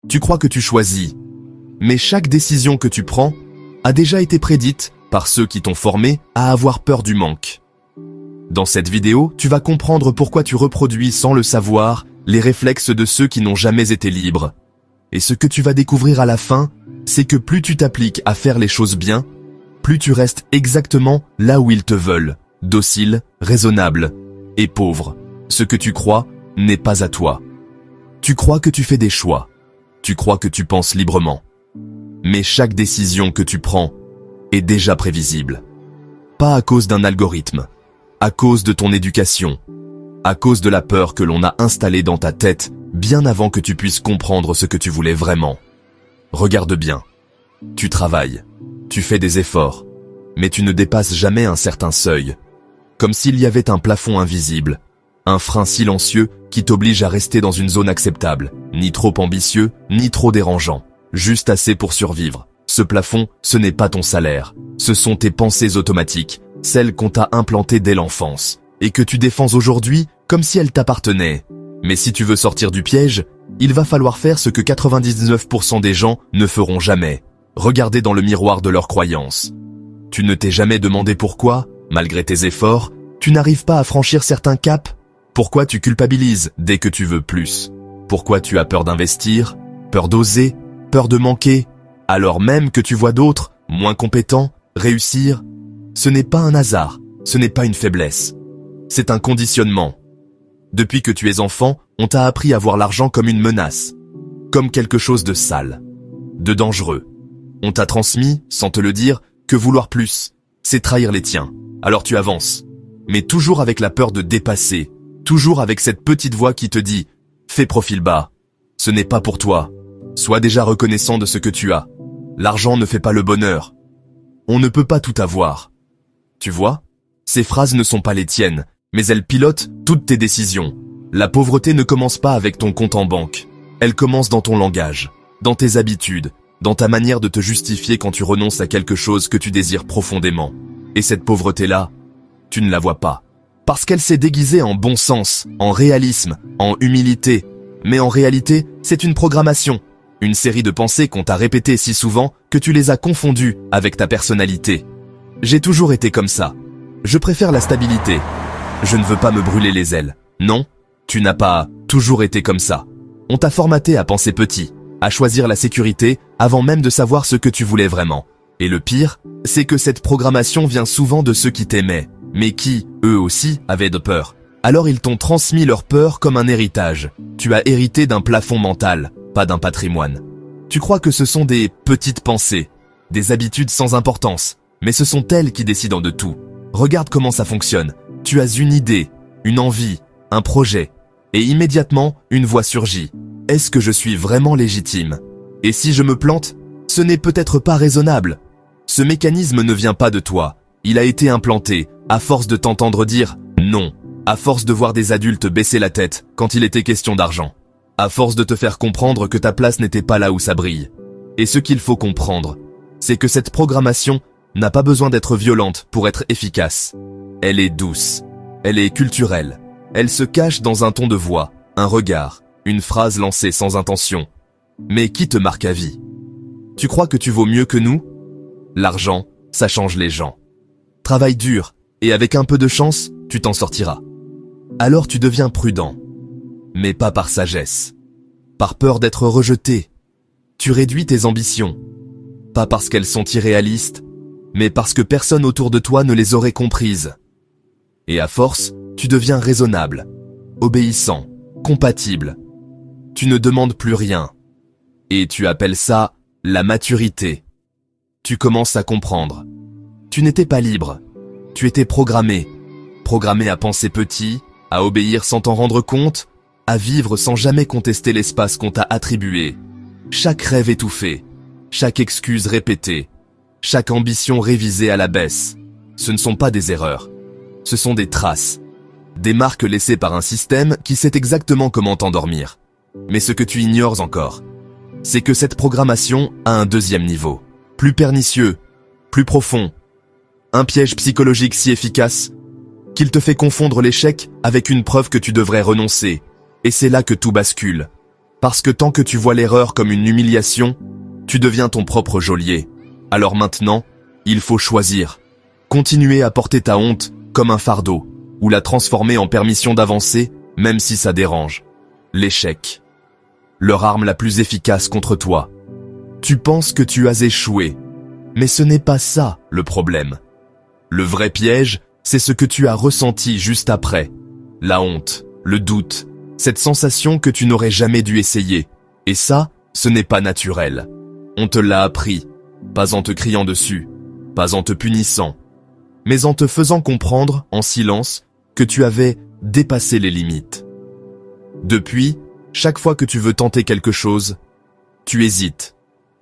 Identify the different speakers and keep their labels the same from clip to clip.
Speaker 1: Tu crois que tu choisis. Mais chaque décision que tu prends a déjà été prédite par ceux qui t'ont formé à avoir peur du manque. Dans cette vidéo, tu vas comprendre pourquoi tu reproduis sans le savoir les réflexes de ceux qui n'ont jamais été libres. Et ce que tu vas découvrir à la fin, c'est que plus tu t'appliques à faire les choses bien, plus tu restes exactement là où ils te veulent, docile, raisonnable et pauvre. Ce que tu crois n'est pas à toi. Tu crois que tu fais des choix. Tu crois que tu penses librement. Mais chaque décision que tu prends est déjà prévisible. Pas à cause d'un algorithme, à cause de ton éducation, à cause de la peur que l'on a installée dans ta tête bien avant que tu puisses comprendre ce que tu voulais vraiment. Regarde bien. Tu travailles, tu fais des efforts, mais tu ne dépasses jamais un certain seuil. Comme s'il y avait un plafond invisible, un frein silencieux qui t'oblige à rester dans une zone acceptable, ni trop ambitieux, ni trop dérangeant, juste assez pour survivre. Ce plafond, ce n'est pas ton salaire, ce sont tes pensées automatiques, celles qu'on t'a implantées dès l'enfance, et que tu défends aujourd'hui comme si elles t'appartenaient. Mais si tu veux sortir du piège, il va falloir faire ce que 99% des gens ne feront jamais, regarder dans le miroir de leurs croyances. Tu ne t'es jamais demandé pourquoi, malgré tes efforts, tu n'arrives pas à franchir certains caps? Pourquoi tu culpabilises dès que tu veux plus? Pourquoi tu as peur d'investir, peur d'oser, peur de manquer, alors même que tu vois d'autres, moins compétents, réussir? Ce n'est pas un hasard, ce n'est pas une faiblesse. C'est un conditionnement. Depuis que tu es enfant, on t'a appris à voir l'argent comme une menace, comme quelque chose de sale, de dangereux. On t'a transmis, sans te le dire, que vouloir plus, c'est trahir les tiens. Alors tu avances, mais toujours avec la peur de dépasser, toujours avec cette petite voix qui te dit « Fais profil bas, ce n'est pas pour toi, sois déjà reconnaissant de ce que tu as. L'argent ne fait pas le bonheur. On ne peut pas tout avoir. » Tu vois, ces phrases ne sont pas les tiennes, mais elles pilotent toutes tes décisions. La pauvreté ne commence pas avec ton compte en banque. Elle commence dans ton langage, dans tes habitudes, dans ta manière de te justifier quand tu renonces à quelque chose que tu désires profondément. Et cette pauvreté-là, tu ne la vois pas. Parce qu'elle s'est déguisée en bon sens, en réalisme, en humilité. Mais en réalité, c'est une programmation. Une série de pensées qu'on t'a répétées si souvent que tu les as confondues avec ta personnalité. J'ai toujours été comme ça. Je préfère la stabilité. Je ne veux pas me brûler les ailes. Non, tu n'as pas toujours été comme ça. On t'a formaté à penser petit, à choisir la sécurité avant même de savoir ce que tu voulais vraiment. Et le pire, c'est que cette programmation vient souvent de ceux qui t'aimaient, mais qui, eux aussi, avaient de peur. Alors ils t'ont transmis leur peur comme un héritage. Tu as hérité d'un plafond mental, pas d'un patrimoine. Tu crois que ce sont des petites pensées, des habitudes sans importance, mais ce sont elles qui décident de tout. Regarde comment ça fonctionne. Tu as une idée, une envie, un projet, et immédiatement, une voix surgit. Est-ce que je suis vraiment légitime? Et si je me plante? Ce n'est peut-être pas raisonnable. Ce mécanisme ne vient pas de toi. Il a été implanté, à force de t'entendre dire « non », à force de voir des adultes baisser la tête quand il était question d'argent, à force de te faire comprendre que ta place n'était pas là où ça brille. Et ce qu'il faut comprendre, c'est que cette programmation n'a pas besoin d'être violente pour être efficace. Elle est douce, elle est culturelle, elle se cache dans un ton de voix, un regard, une phrase lancée sans intention, mais qui te marque à vie. Tu crois que tu vaux mieux que nous? L'argent, ça change les gens. Travaille dur, et avec un peu de chance, tu t'en sortiras. Alors tu deviens prudent, mais pas par sagesse, par peur d'être rejeté. Tu réduis tes ambitions, pas parce qu'elles sont irréalistes, mais parce que personne autour de toi ne les aurait comprises. Et à force, tu deviens raisonnable, obéissant, compatible. Tu ne demandes plus rien. Et tu appelles ça la maturité. Tu commences à comprendre. Tu n'étais pas libre. Tu étais programmé. Programmé à penser petit, à obéir sans t'en rendre compte, à vivre sans jamais contester l'espace qu'on t'a attribué. Chaque rêve étouffé, chaque excuse répétée, chaque ambition révisée à la baisse. Ce ne sont pas des erreurs. Ce sont des traces. Des marques laissées par un système qui sait exactement comment t'endormir. Mais ce que tu ignores encore, c'est que cette programmation a un deuxième niveau, plus pernicieux, plus profond. Un piège psychologique si efficace qu'il te fait confondre l'échec avec une preuve que tu devrais renoncer. Et c'est là que tout bascule. Parce que tant que tu vois l'erreur comme une humiliation, tu deviens ton propre geôlier. Alors maintenant, il faut choisir. Continuer à porter ta honte comme un fardeau, ou la transformer en permission d'avancer, même si ça dérange. L'échec. Leur arme la plus efficace contre toi. Tu penses que tu as échoué, mais ce n'est pas ça le problème. Le vrai piège, c'est ce que tu as ressenti juste après. La honte, le doute, cette sensation que tu n'aurais jamais dû essayer. Et ça, ce n'est pas naturel. On te l'a appris, pas en te criant dessus, pas en te punissant, mais en te faisant comprendre, en silence, que tu avais dépassé les limites. Depuis, chaque fois que tu veux tenter quelque chose, tu hésites,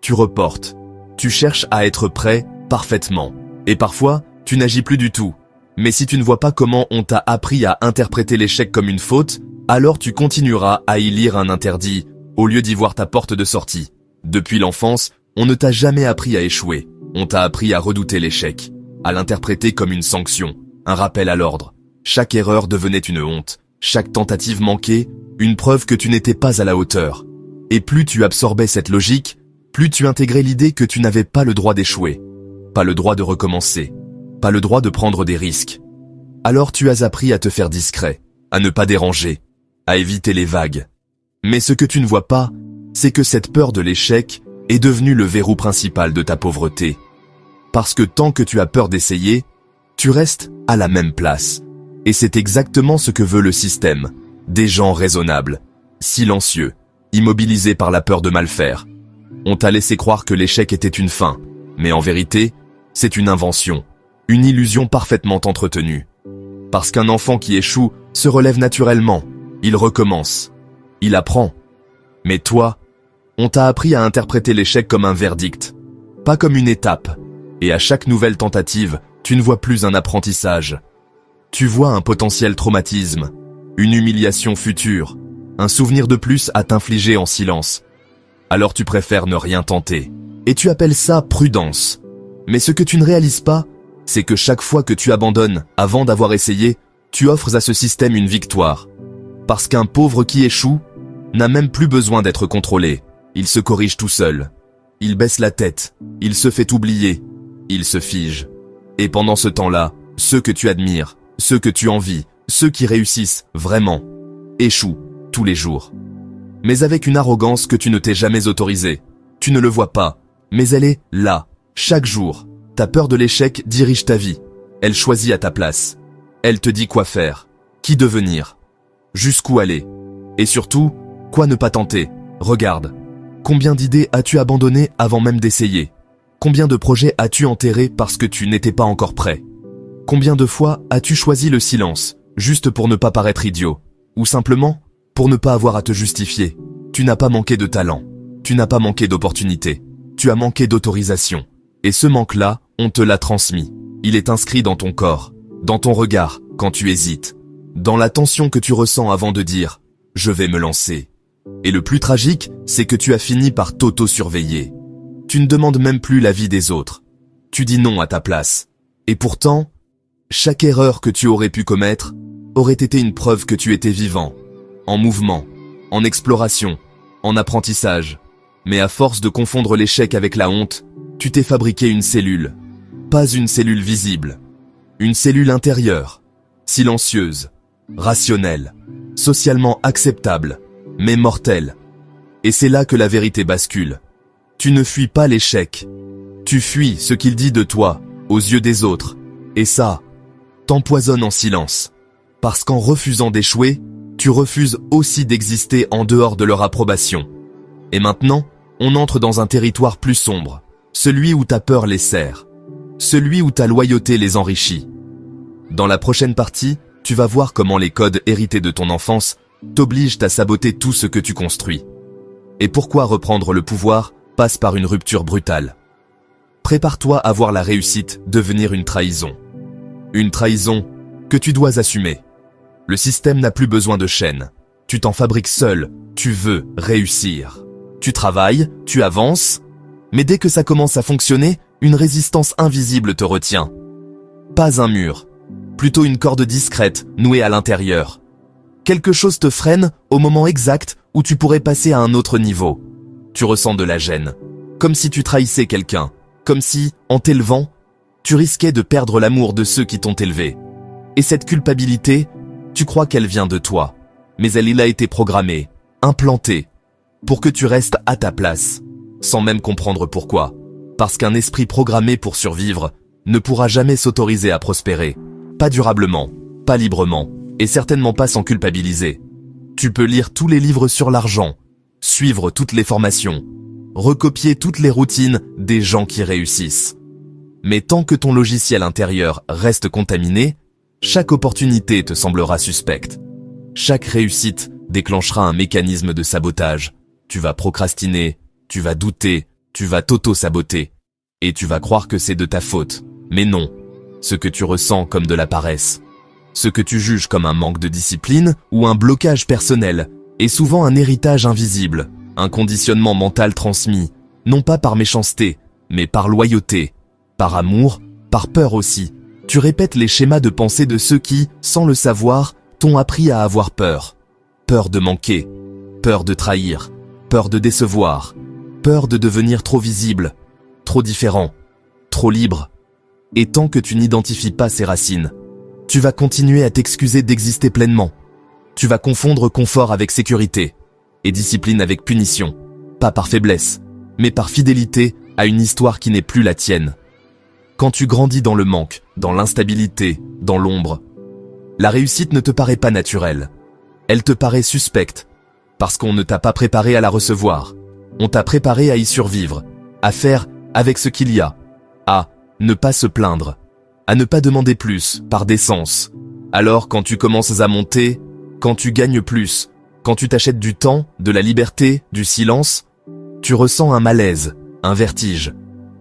Speaker 1: tu reportes, tu cherches à être prêt parfaitement. Et parfois, tu n'agis plus du tout. Mais si tu ne vois pas comment on t'a appris à interpréter l'échec comme une faute, alors tu continueras à y lire un interdit, au lieu d'y voir ta porte de sortie. Depuis l'enfance, on ne t'a jamais appris à échouer. On t'a appris à redouter l'échec, à l'interpréter comme une sanction, un rappel à l'ordre. Chaque erreur devenait une honte, chaque tentative manquée, une preuve que tu n'étais pas à la hauteur. Et plus tu absorbais cette logique, plus tu intégrais l'idée que tu n'avais pas le droit d'échouer, pas le droit de recommencer, pas le droit de prendre des risques. Alors tu as appris à te faire discret, à ne pas déranger, à éviter les vagues. Mais ce que tu ne vois pas, c'est que cette peur de l'échec est devenue le verrou principal de ta pauvreté. Parce que tant que tu as peur d'essayer, tu restes à la même place. Et c'est exactement ce que veut le système. Des gens raisonnables, silencieux, immobilisés par la peur de mal faire. On t'a laissé croire que l'échec était une fin, mais en vérité, c'est une invention, une illusion parfaitement entretenue. Parce qu'un enfant qui échoue se relève naturellement, il recommence, il apprend. Mais toi, on t'a appris à interpréter l'échec comme un verdict, pas comme une étape. Et à chaque nouvelle tentative, tu ne vois plus un apprentissage. Tu vois un potentiel traumatisme, une humiliation future, un souvenir de plus à t'infliger en silence. Alors tu préfères ne rien tenter. Et tu appelles ça prudence. Mais ce que tu ne réalises pas, c'est que chaque fois que tu abandonnes avant d'avoir essayé, tu offres à ce système une victoire. Parce qu'un pauvre qui échoue n'a même plus besoin d'être contrôlé. Il se corrige tout seul. Il baisse la tête. Il se fait oublier. Il se fige. Et pendant ce temps-là, ceux que tu admires, ceux que tu envies, ceux qui réussissent vraiment, échouent tous les jours. Mais avec une arrogance que tu ne t'es jamais autorisée. Tu ne le vois pas, mais elle est là, chaque jour. Ta peur de l'échec dirige ta vie. Elle choisit à ta place. Elle te dit quoi faire, qui devenir, jusqu'où aller. Et surtout, quoi ne pas tenter. Regarde. Combien d'idées as-tu abandonnées avant même d'essayer? Combien de projets as-tu enterrés parce que tu n'étais pas encore prêt? Combien de fois as-tu choisi le silence, juste pour ne pas paraître idiot? Ou simplement, pour ne pas avoir à te justifier? Tu n'as pas manqué de talent. Tu n'as pas manqué d'opportunité. Tu as manqué d'autorisation. Et ce manque-là, on te l'a transmis. Il est inscrit dans ton corps, dans ton regard, quand tu hésites, dans la tension que tu ressens avant de dire « je vais me lancer ». Et le plus tragique, c'est que tu as fini par t'auto-surveiller. Tu ne demandes même plus l'avis des autres. Tu dis non à ta place. Et pourtant, chaque erreur que tu aurais pu commettre aurait été une preuve que tu étais vivant, en mouvement, en exploration, en apprentissage. Mais à force de confondre l'échec avec la honte, tu t'es fabriqué une cellule. Pas une cellule visible. Une cellule intérieure, silencieuse, rationnelle, socialement acceptable, mais mortelle. Et c'est là que la vérité bascule. Tu ne fuis pas l'échec. Tu fuis ce qu'il dit de toi, aux yeux des autres. Et ça, t'empoisonne en silence. Parce qu'en refusant d'échouer, tu refuses aussi d'exister en dehors de leur approbation. Et maintenant, on entre dans un territoire plus sombre. Celui où ta peur les sert. Celui où ta loyauté les enrichit. Dans la prochaine partie, tu vas voir comment les codes hérités de ton enfance t'obligent à saboter tout ce que tu construis. Et pourquoi reprendre le pouvoir passe par une rupture brutale. Prépare-toi à voir la réussite devenir une trahison. Une trahison que tu dois assumer. Le système n'a plus besoin de chaînes. Tu t'en fabriques seul. Tu veux réussir. Tu travailles, tu avances, mais dès que ça commence à fonctionner, une résistance invisible te retient. Pas un mur, plutôt une corde discrète nouée à l'intérieur. Quelque chose te freine au moment exact où tu pourrais passer à un autre niveau. Tu ressens de la gêne, comme si tu trahissais quelqu'un, comme si, en t'élevant, tu risquais de perdre l'amour de ceux qui t'ont élevé. Et cette culpabilité, tu crois qu'elle vient de toi, mais elle a été programmée, implantée, pour que tu restes à ta place, sans même comprendre pourquoi. Parce qu'un esprit programmé pour survivre ne pourra jamais s'autoriser à prospérer, pas durablement, pas librement, et certainement pas sans culpabiliser. Tu peux lire tous les livres sur l'argent, suivre toutes les formations, recopier toutes les routines des gens qui réussissent. Mais tant que ton logiciel intérieur reste contaminé, chaque opportunité te semblera suspecte. Chaque réussite déclenchera un mécanisme de sabotage. Tu vas procrastiner, tu vas douter, tu vas t'auto-saboter. Et tu vas croire que c'est de ta faute. Mais non, ce que tu ressens comme de la paresse, ce que tu juges comme un manque de discipline ou un blocage personnel, est souvent un héritage invisible, un conditionnement mental transmis, non pas par méchanceté, mais par loyauté, par amour, par peur aussi. Tu répètes les schémas de pensée de ceux qui, sans le savoir, t'ont appris à avoir peur. Peur de manquer, peur de trahir, peur de décevoir, peur de devenir trop visible, trop différent, trop libre. Et tant que tu n'identifies pas ces racines, tu vas continuer à t'excuser d'exister pleinement. Tu vas confondre confort avec sécurité et discipline avec punition, pas par faiblesse, mais par fidélité à une histoire qui n'est plus la tienne. Quand tu grandis dans le manque, dans l'instabilité, dans l'ombre, la réussite ne te paraît pas naturelle. Elle te paraît suspecte, parce qu'on ne t'a pas préparé à la recevoir. On t'a préparé à y survivre, à faire avec ce qu'il y a, à ne pas se plaindre, à ne pas demander plus, par décence. Alors quand tu commences à monter, quand tu gagnes plus, quand tu t'achètes du temps, de la liberté, du silence, tu ressens un malaise, un vertige,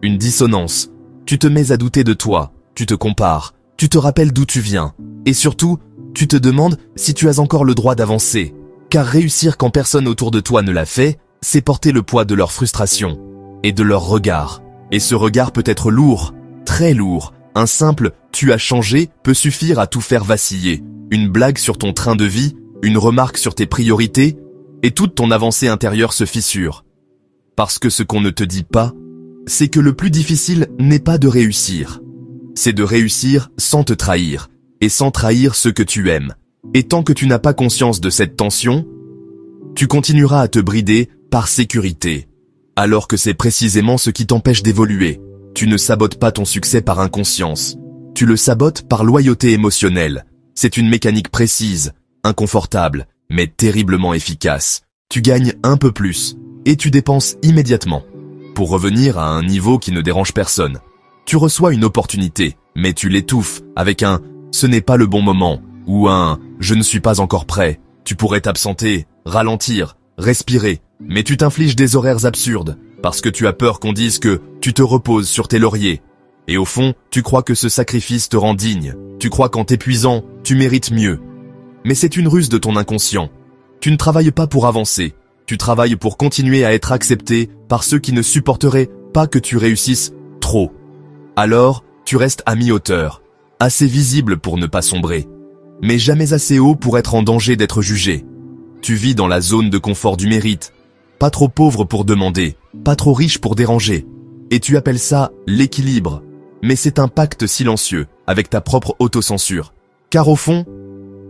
Speaker 1: une dissonance. Tu te mets à douter de toi, tu te compares, tu te rappelles d'où tu viens, et surtout, tu te demandes si tu as encore le droit d'avancer. Car réussir quand personne autour de toi ne l'a fait, c'est porter le poids de leur frustration et de leur regard. Et ce regard peut être lourd, très lourd. Un simple « tu as changé » peut suffire à tout faire vaciller. Une blague sur ton train de vie, une remarque sur tes priorités, et toute ton avancée intérieure se fissure. Parce que ce qu'on ne te dit pas, c'est que le plus difficile n'est pas de réussir. C'est de réussir sans te trahir, et sans trahir ceux que tu aimes. Et tant que tu n'as pas conscience de cette tension, tu continueras à te brider par sécurité. Alors que c'est précisément ce qui t'empêche d'évoluer. Tu ne sabotes pas ton succès par inconscience. Tu le sabotes par loyauté émotionnelle. C'est une mécanique précise, inconfortable, mais terriblement efficace. Tu gagnes un peu plus, et tu dépenses immédiatement. Pour revenir à un niveau qui ne dérange personne. Tu reçois une opportunité, mais tu l'étouffes avec un « ce n'est pas le bon moment » ou un « je ne suis pas encore prêt ». Tu pourrais t'absenter, ralentir, respirer, mais tu t'infliges des horaires absurdes parce que tu as peur qu'on dise que tu te reposes sur tes lauriers. Et au fond, tu crois que ce sacrifice te rend digne. Tu crois qu'en t'épuisant, tu mérites mieux. Mais c'est une ruse de ton inconscient. Tu ne travailles pas pour avancer. Tu travailles pour continuer à être accepté par ceux qui ne supporteraient pas que tu réussisses trop. Alors, tu restes à mi-hauteur, assez visible pour ne pas sombrer, mais jamais assez haut pour être en danger d'être jugé. Tu vis dans la zone de confort du mérite, pas trop pauvre pour demander, pas trop riche pour déranger. Et tu appelles ça l'équilibre. Mais c'est un pacte silencieux avec ta propre autocensure. Car au fond,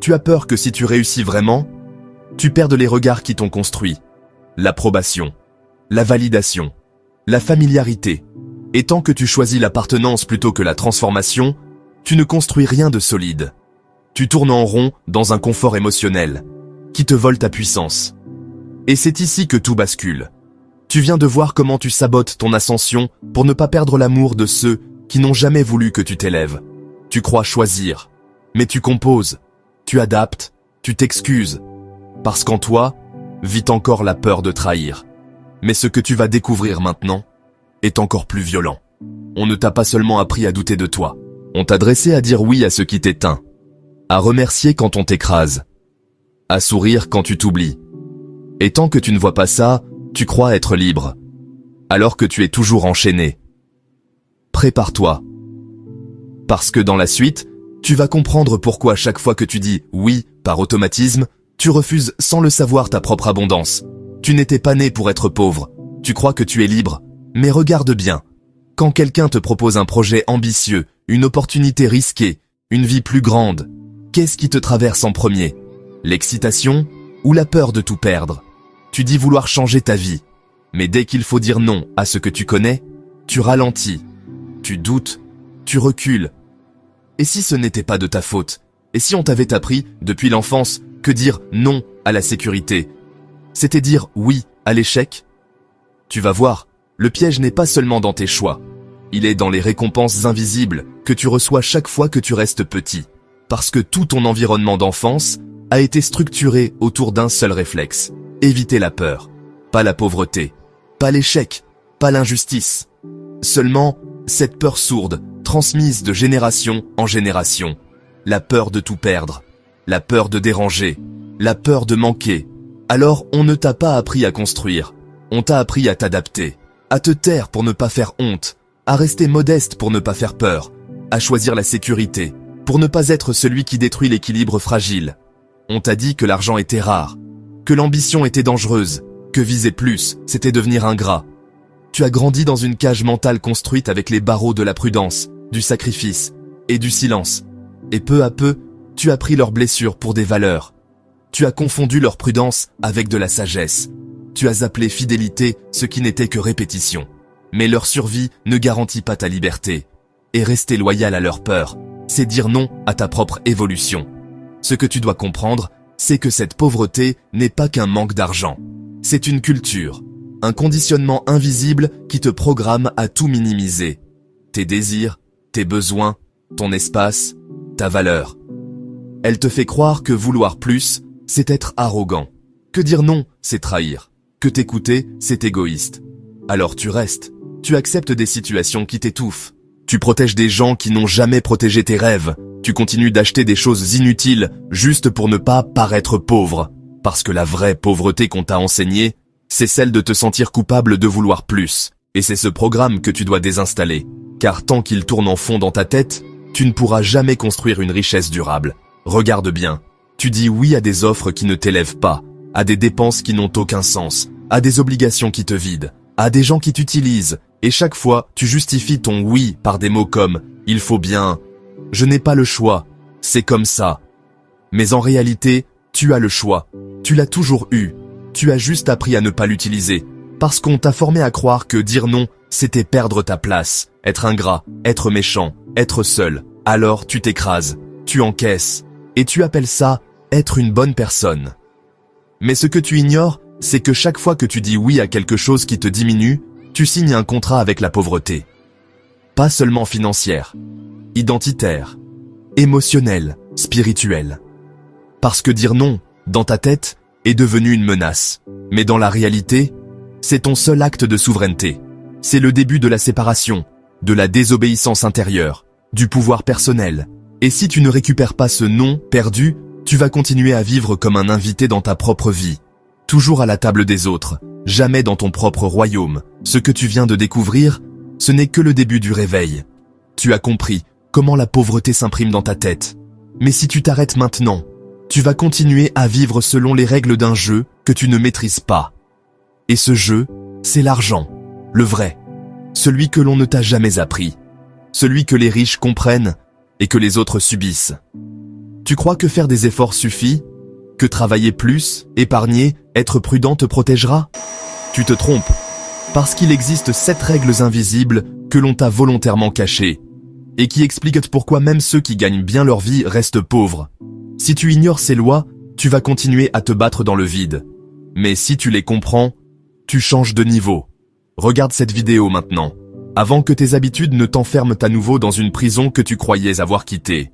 Speaker 1: tu as peur que si tu réussis vraiment, tu perdes les regards qui t'ont construit, l'approbation, la validation, la familiarité. Et tant que tu choisis l'appartenance plutôt que la transformation, tu ne construis rien de solide. Tu tournes en rond dans un confort émotionnel qui te vole ta puissance. Et c'est ici que tout bascule. Tu viens de voir comment tu sabotes ton ascension pour ne pas perdre l'amour de ceux qui n'ont jamais voulu que tu t'élèves. Tu crois choisir, mais tu composes, tu adaptes, tu t'excuses. Parce qu'en toi, vit encore la peur de trahir. Mais ce que tu vas découvrir maintenant est encore plus violent. On ne t'a pas seulement appris à douter de toi. On t'a dressé à dire oui à ce qui t'éteint, à remercier quand on t'écrase, à sourire quand tu t'oublies. Et tant que tu ne vois pas ça, tu crois être libre, alors que tu es toujours enchaîné. Prépare-toi. Parce que dans la suite, tu vas comprendre pourquoi chaque fois que tu dis oui par automatisme, Tu refuses sans le savoir ta propre abondance. Tu n'étais pas né pour être pauvre. Tu crois que tu es libre. Mais regarde bien. Quand quelqu'un te propose un projet ambitieux, une opportunité risquée, une vie plus grande, qu'est-ce qui te traverse en premier? L'excitation ou la peur de tout perdre? Tu dis vouloir changer ta vie. Mais dès qu'il faut dire non à ce que tu connais, tu ralentis, tu doutes, tu recules. Et si ce n'était pas de ta faute? Et si on t'avait appris, depuis l'enfance, que dire non à la sécurité, c'était dire oui à l'échec? Tu vas voir, le piège n'est pas seulement dans tes choix. Il est dans les récompenses invisibles que tu reçois chaque fois que tu restes petit. Parce que tout ton environnement d'enfance a été structuré autour d'un seul réflexe. Éviter la peur. Pas la pauvreté. Pas l'échec. Pas l'injustice. Seulement, cette peur sourde, transmise de génération en génération. La peur de tout perdre. La peur de déranger. La peur de manquer. Alors, on ne t'a pas appris à construire. On t'a appris à t'adapter. À te taire pour ne pas faire honte. À rester modeste pour ne pas faire peur. À choisir la sécurité. Pour ne pas être celui qui détruit l'équilibre fragile. On t'a dit que l'argent était rare. Que l'ambition était dangereuse. Que viser plus, c'était devenir ingrat. Tu as grandi dans une cage mentale construite avec les barreaux de la prudence, du sacrifice et du silence. Et peu à peu, tu as pris leurs blessures pour des valeurs. Tu as confondu leur prudence avec de la sagesse. Tu as appelé fidélité ce qui n'était que répétition. Mais leur survie ne garantit pas ta liberté. Et rester loyal à leur peur, c'est dire non à ta propre évolution. Ce que tu dois comprendre, c'est que cette pauvreté n'est pas qu'un manque d'argent. C'est une culture, un conditionnement invisible qui te programme à tout minimiser. Tes désirs, tes besoins, ton espace, ta valeur. Elle te fait croire que vouloir plus, c'est être arrogant. Que dire non, c'est trahir. Que t'écouter, c'est égoïste. Alors tu restes. Tu acceptes des situations qui t'étouffent. Tu protèges des gens qui n'ont jamais protégé tes rêves. Tu continues d'acheter des choses inutiles juste pour ne pas paraître pauvre. Parce que la vraie pauvreté qu'on t'a enseignée, c'est celle de te sentir coupable de vouloir plus. Et c'est ce programme que tu dois désinstaller. Car tant qu'il tourne en fond dans ta tête, tu ne pourras jamais construire une richesse durable. Regarde bien. Tu dis oui à des offres qui ne t'élèvent pas, à des dépenses qui n'ont aucun sens, à des obligations qui te vident, à des gens qui t'utilisent. Et chaque fois, tu justifies ton oui par des mots comme « il faut bien »,« je n'ai pas le choix »,« c'est comme ça ». Mais en réalité, tu as le choix. Tu l'as toujours eu. Tu as juste appris à ne pas l'utiliser. Parce qu'on t'a formé à croire que dire non, c'était perdre ta place, être ingrat, être méchant, être seul. Alors tu t'écrases, tu encaisses. Et tu appelles ça être une bonne personne. Mais ce que tu ignores, c'est que chaque fois que tu dis oui à quelque chose qui te diminue, tu signes un contrat avec la pauvreté. Pas seulement financière, identitaire, émotionnelle, spirituelle. Parce que dire non, dans ta tête, est devenu une menace. Mais dans la réalité, c'est ton seul acte de souveraineté. C'est le début de la séparation, de la désobéissance intérieure, du pouvoir personnel. Et si tu ne récupères pas ce non perdu, tu vas continuer à vivre comme un invité dans ta propre vie. Toujours à la table des autres, jamais dans ton propre royaume. Ce que tu viens de découvrir, ce n'est que le début du réveil. Tu as compris comment la pauvreté s'imprime dans ta tête. Mais si tu t'arrêtes maintenant, tu vas continuer à vivre selon les règles d'un jeu que tu ne maîtrises pas. Et ce jeu, c'est l'argent, le vrai. Celui que l'on ne t'a jamais appris. Celui que les riches comprennent et que les autres subissent. Tu crois que faire des efforts suffit? Que travailler plus, épargner, être prudent te protégera? Tu te trompes. Parce qu'il existe 7 règles invisibles que l'on t'a volontairement cachées et qui expliquent pourquoi même ceux qui gagnent bien leur vie restent pauvres. Si tu ignores ces lois, tu vas continuer à te battre dans le vide. Mais si tu les comprends, tu changes de niveau. Regarde cette vidéo maintenant, avant que tes habitudes ne t'enferment à nouveau dans une prison que tu croyais avoir quittée.